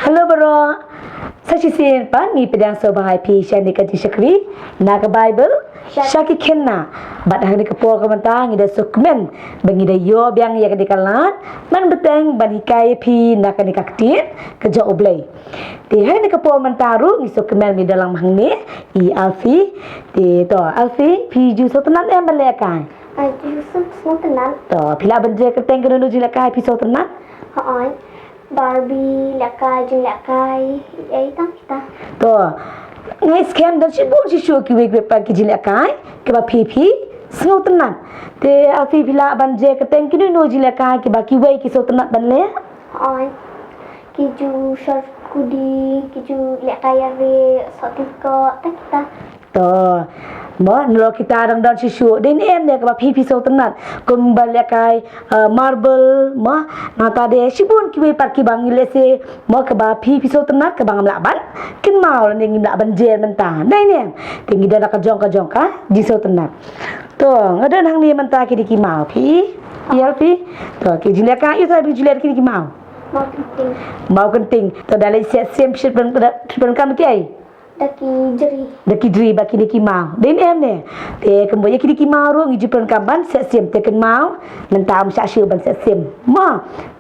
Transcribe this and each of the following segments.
Halo bro, saya Cisin Pan ni pedang sobai pi syani kaji syakri nak Bible syaki kenna bat hari kepo komentar ngida sukmen bangida yo biang ya kadikalat man beteng ban hikai pi nak ni kaktit kerja oblay ti hari kepo mentaru ni sukmen mi dalam hangni I Alfi ti to Alfi pi ju sotenat em balekai ai ju sotenat to pila banje keteng kenu jilakai pi sotenat hai Barbie lakai ai tang kita to ngai scam dan si show ki wek pa ki jilakai ke ba pi snow tenat te afi pila banje keteng kenu no jilakai ke ba ki wei ki so tenat ban le ai ki ju short kudi ki ju lakai re sotika tak kita to mo nlo kita dang dan si show den em ne ke ba pi so tenat kum balakai marble mo nata de sibun ki wei par ki bang lese mo ke ba pi so tenat ke bang amla ban kin mau ne ngim la ban je mentah dai ne tinggi dah ka jong ka di so tenat to ngadan hang ni mentah ki di mau pi ya pi to ki jilaka itu abi jilaka ki mau kenting to dalai set sem shit ben kam ki ai daki dri baki diki mau den em ne te kemboya ki diki mau ro ngiju pen kamban set sem te ken mau nentam sya syu ban set sem ma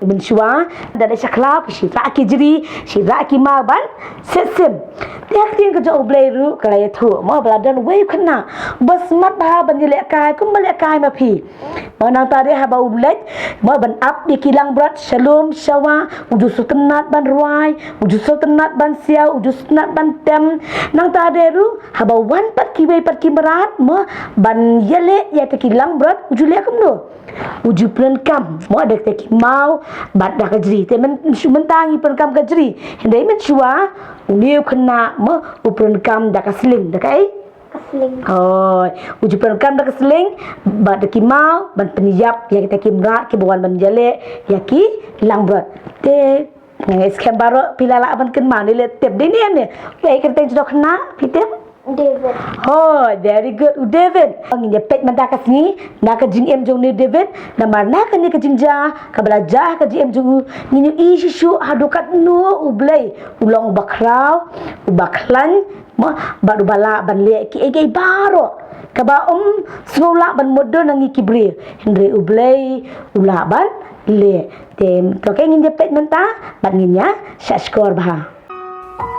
ben shwa da da shakla ki ra ki jri shi ra ki mau ban set sem te tin ka jo blai ru kala ya thu ma bla dan wei khna bas mat ba ban le kai kum le kai ma phi ma nang ta de ha ba ulek ma ban up di kilang brat shalom shawa uju sutenat ban ruai uju sutenat ban sia uju sutenat ban tem nang ta deru haba wan pat ki wei pat ki merat ma ban yele ya te kilang brat uju le kum do uju plan kam mo ada te ki mau bat da kajri te men mentangi plan kam kajri hendai men shua uniu khna ma upran kam da kasling da kai oh uju plan kam da kasling bat da ki mau ban penyiap ya kita ki merat ki bawan ban yele ya ki lang brat te ngai scam baro pilala aban ken mani le tep de ne wei ken teng jodok na pitem David oh very good David angin je pet manda kasni na ka jing em jong ni David na mar na ka ni ka jinja ka belajar ka jing em jong ni I shu hadukat nu ublai ulong bakrau ubaklan ma badu bala ban le ki ege baro ka ba sekolah ban modern ngi kibri hendre ublai ulaban le tem to ke ngin je pet menta ban nginya sha skor bah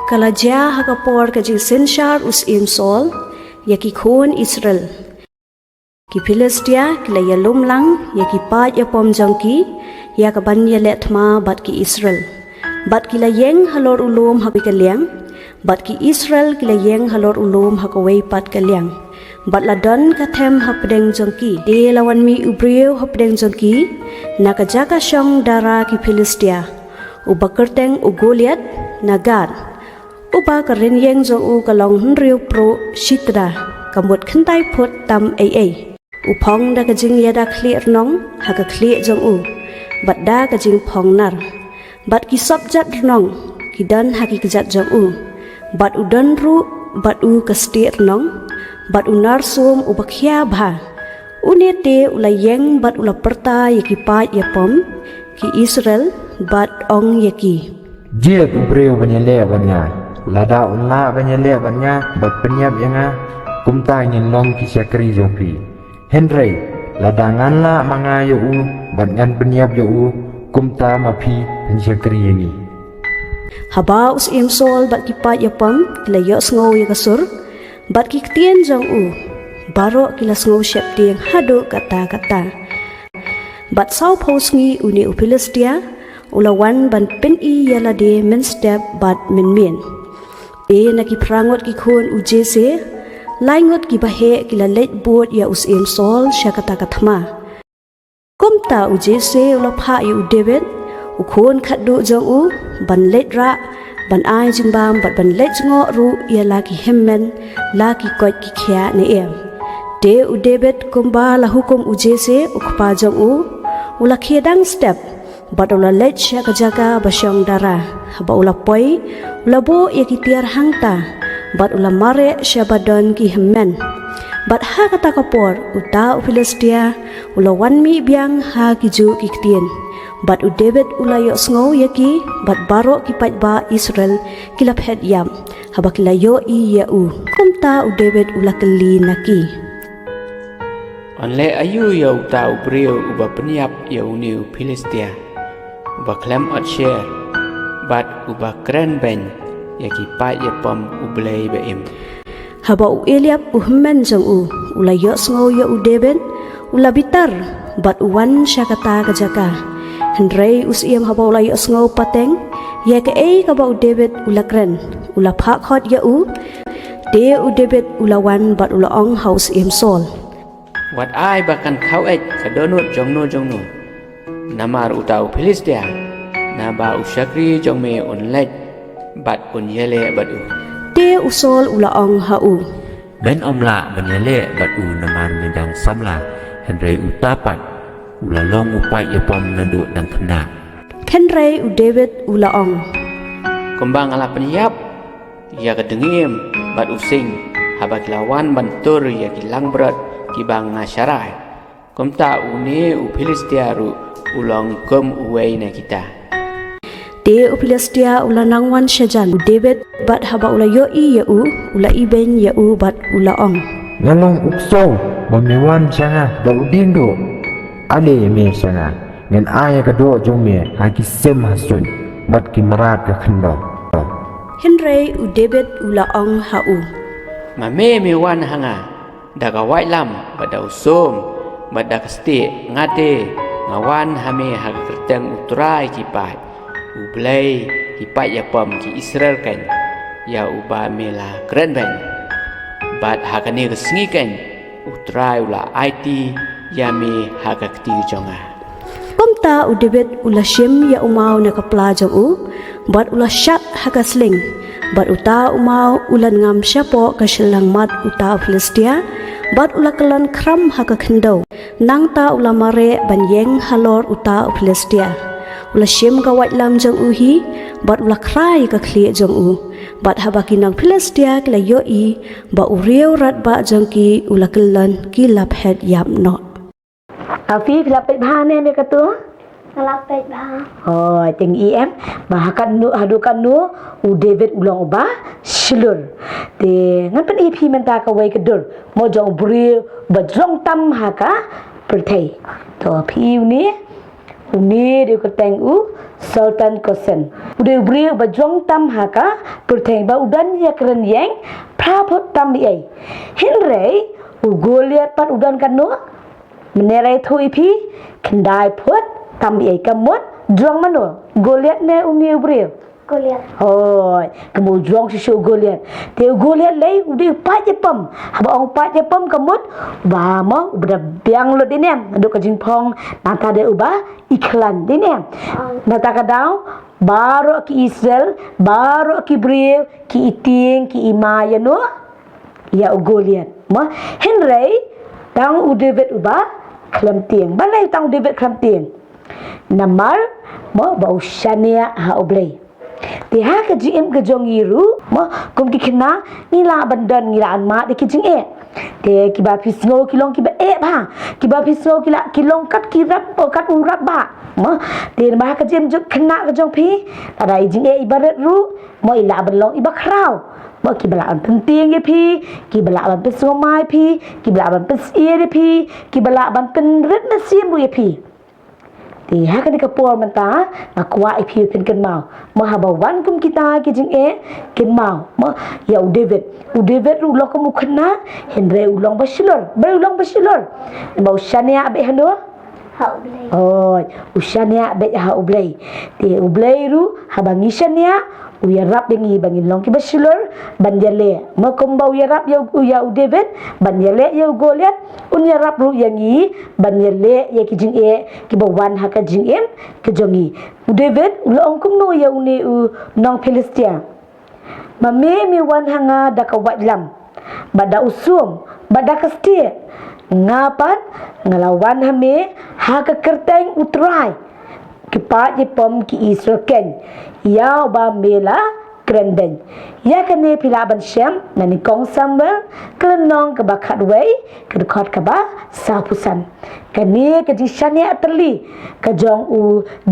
Kalajia hakapor ka jing senshar us imsol yaki khon Israel ki Philistia kila yalum lang yaki pat ya pom jangki ya ka ban ya letma bat ki Israel bat kila yeng halor ulum habi kalyang bat ki Israel kila yeng halor ulum hakawei pat kalyang bat ladan ka them hapdeng jangki de lawan mi ubrieu hapdeng jangki nakajaka shong dara ki Philistia ubakerteng ugoliat nagar uba karen yeng jong u kalong riu pro shitra kamut khentai phut tam ai upong da kajing ya da khli nong ha ka khli jong u bat da kajing phong nar bat ki sop jat nong ki dan ha ki jat jong u bat udan ru bat u ka sti nong bat unar sum ubakhya bha unete ulayeng bat ula perta yaki pa yapom ki Israel bat ong yaki dia kubreu banyale banya lada unla banyale banya bat penyap yanga kumta ngin long ki syakri jopi Henry ladangan la manga yo u bat ngan penyap yo u kumta mapi syakri yangi haba us imsol bat ki pa yapom layo sngo yakasur bat ki tien jong u baro kila sngo shep tiang hado kata bat sau posngi uni Philistia ulawan ban pen I yala de men step bat men e na ki prangot ki khon ujese laingot ki bahe kila let board ya us em sol shakata kathma komta ujese ula pha yu David u khon khadu jong u ban let ra ban ai jimbam bat ban let ngo ru ya la ki hemmen la ki kot ki khya ne em de u David kumba la hukum ujese ukpa jong u ula khedang step bat ula let sha ka jaga basyong dara ba ula poi ula bo yakitiar hangta bat ula mare sha badon ki hemmen bat ha kata kapor uta Philistia ula wan mi biang ha ki ju ki tien bat u David ulayo sngo yaki bat baro ki pat ba Israel kilap het yam haba kilayo I ya u kumta u David ulakeli naki Onle ayu ya uta ubriu uba peniap ya uniu Filistia uba klem otsher bat uba kren ben yaki pat ya pom ublei beim haba u Eliab u hemmen jong u ulayo sngo ya u David ulabitar bat uwan syakata kajaka Henry usiam haba ulayo sngo pateng ya ke kaba u David ulakren ula phak hot ya u de u David ulawan bat ulaong house im sol Wat ai bahkan kau kadonut jongno namar utau Filistia naba usyakri jongme onlet bat unyele bat u de usol ulaong hau Ben omla banyale bat u namar medang samla Henry utapat ulalong upai yapom nanduk dan kena Henry u David ulaong kembang ala peniap ya kedengim bat using habak lawan bantur ya kilang berat kibang ngasyarai kumta uni u Filistia ru ulong kum uwei na kita de u Filistia ulanang wan syajan u David bat haba ulayo I ya u ula iben ya u bat ulaong Ngalong ukso bamiwan sana daudindo ale me sana ngan aya kado jome haki sem hasun bat kimarat ka khando Henry u David ulaong hau mame me wan hanga daga white lam bada usum bada kasti ngate ngawan hame haga kerteng utrai kipat ublei kipat ya pom ki Israel kan ya uba mela keren ban bat haga ne resngi kan utrai ula IT ya me haga kti jonga Pamta u David ula shim ya umau na kapla jong u bat ula shat haka sling bat uta umau ulan ngam syapo ka silang mat uta Filistia bat ula kelan kram haka kendo nang ta ula mare banyeng halor uta Filistia ula shim ka white lam jong u hi bat ula krai ka khli jong u bat habaki nang Filistia kila yo I ba uriau rat ba jong ki ula kelan ki lap het yam no Afi lapit bahane me katu Ngelapet bah. Oh, ting em bahakan nu hadukan nu u David ulang ba slur. Te ngan pen EP menta ka wai kedur mo jong bri bajrong tam haka perthai. To pi ni uni de ko teng u Sultan Kosen. Ude bri bajrong tam haka perthai ba udan ya keren yang prapot tam ai. Henry u Goliath pat udan kan nu menerai thu EP kendai put tam ai kamut drong mano Goliath ne uni ubril Goliath. oh kamu drong si show Goliath te Goliath lei udi pa je pam haba ong pa je pam kamut ba mo ubda biang lo dinem adu ka jingpong nata de uba iklan dinem nata ka daw baro ki Israel baro ki bril ki iting ki imaya no ya Goliath mo Henry tang u David uba klamtieng balai tang David klamtieng namar mo bau shania ha oblei ti ha ka GM ka jong yiru mo kum ki khna ni la bandan ni la ma de ki jing e te ki ba pisngo ki long ki ba e ba ki ba pisngo ki la ki long kat ki rap o kat u rap ba mo te ma ka GM jong khna ka jong pi ada jing e ibarat ru mo ila ban long iba kraw mo ki bala an penting ye pi ki bala ban pisngo mai pi ki bala ban pes e de pi ki bala ban pen ret na sim bu ye pi ti ha ka ni ka por man ta na kwa I pi pen ken mau mo ha ba wan kum kita ki jing e ken mau mo ya u David ru lo ko mu khna Henry u long ba shilor ba shania be hano Hậu Blay. oh ushania be ha ublei ti ublei ru ha bangi shania u ya rap bengi bangin long ki ba shilor ban jale mo kum ba u ya rap ya u David ban jale ya Goliath un ya rap ru yang yi ban jale ya ki jing e ki ba wan ha ka jing em ke jongi u David u lo ong kum no ya uni u nong Filistia ma me wan hanga da ka wat lam bada usum bada kastie ngapan ngalawan hame ha ka kerteng utrai ki pa je pom ki Israel ken ya ba mela krenden ya kene pila ban Shem nani kong Samuel kelenong ke bakat wei ke dekat ke ba sapusan kene ke jishane terli ke jong u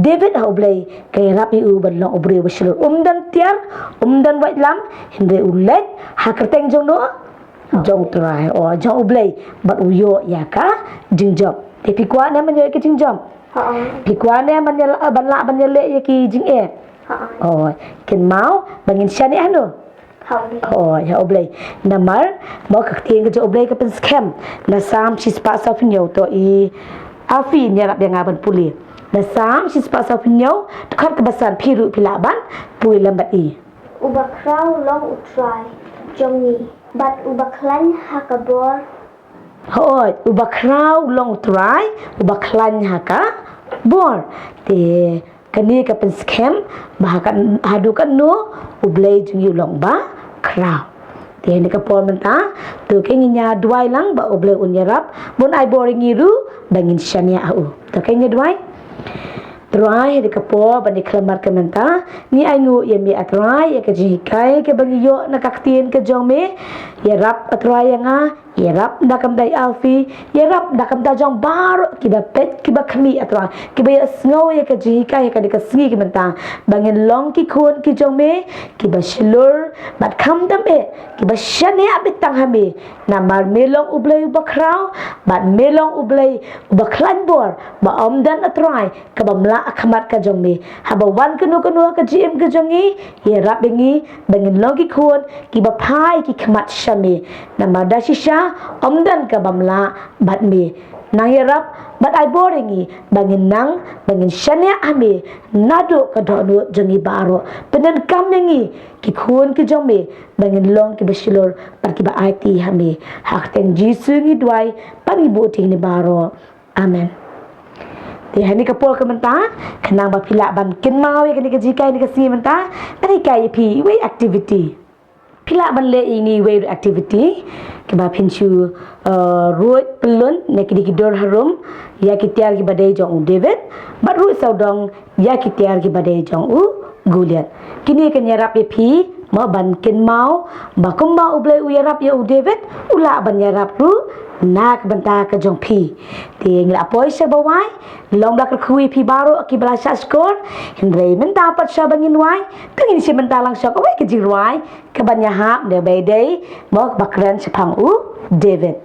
David ha oblei ke rapi u ban long obre besul dan tiar dan wai lam hinde u lek ha kerteng jong no jong trai o jong oblei bat u yo ya ka jingjom tapi kuan ne menyo ke jingjom pikuan ne ban la ban le ya ki jing e oh ken mau bangin shane anu oh ya oblei namar mau ka tieng ke oblei ke pen scam na sam sis pa sa finyo to i afi nya rap yang aban puli na sam sis pa sa finyo dekat kebasan piru pilaban pui lambat i Uba krau long utrai jongi bat uba klan hakabor hoi uba krau long try uba klan haka bor te kani ka pen scam bahakan hadukan no ublei jung yu long ba krau te ni ka por menta tu ke nya duai lang ba ublei unyarap bon ai boring iru bangin shania au to ke nya duai try de ka por ban iklamar ka menta ni ai ngu ye mi atrai ye ka ji kai ke bangi yo na kaktien ke jong me ye rap atrai nga ye rap dakam dai alfi ye rap dakam da jong bar kiba pet kiba khmi atwa kiba ye snow ye ka ji ka ye ka de ka singi ki menta bangin long ki khon ki jong me kiba shilur bat kham dam e kiba shane abit tang hame na mar melong ublei bakrau bat melong ublei baklan bor ba omdan atrai ka bamla akhamat ka jong me haba wan kanu kanu ka gm ka jongi ye rap bengi bangin long ki khon kiba phai ki khmat shame na mar da shisha omdan ka bamla bat me nang yarap bat ai boringi bangin nang bangin shania ame nado ka dono jongi baro penen kamengi ki khon ki jome bangin long ki bashilor par ki ba IT hame hakten jisu ngi dwai pani boti ni baro amen te hani ka pol ka menta kanang ba pila ban kin mawi ka ni ka jikai ni ka si menta ani kai pi we activity pila ban le ini we activity ke ba pinchu road pelun ne ki dor harum ya ki tiar ki badai jong David bat ru saudong ya ki tiar ki badai jong Goliath kini ke nyarap pi ma ban kin mau ba kumba ublai u yarap ya David ula ban yarap ru nak banta ka jong pi ting la poi sa bawai long dak kui pi baro ki bala sa skor hindrei men dapat sa bangin wai tengin si men talang sa ko ke jirwai ke ban yahap de bedai mo bakran sa pang David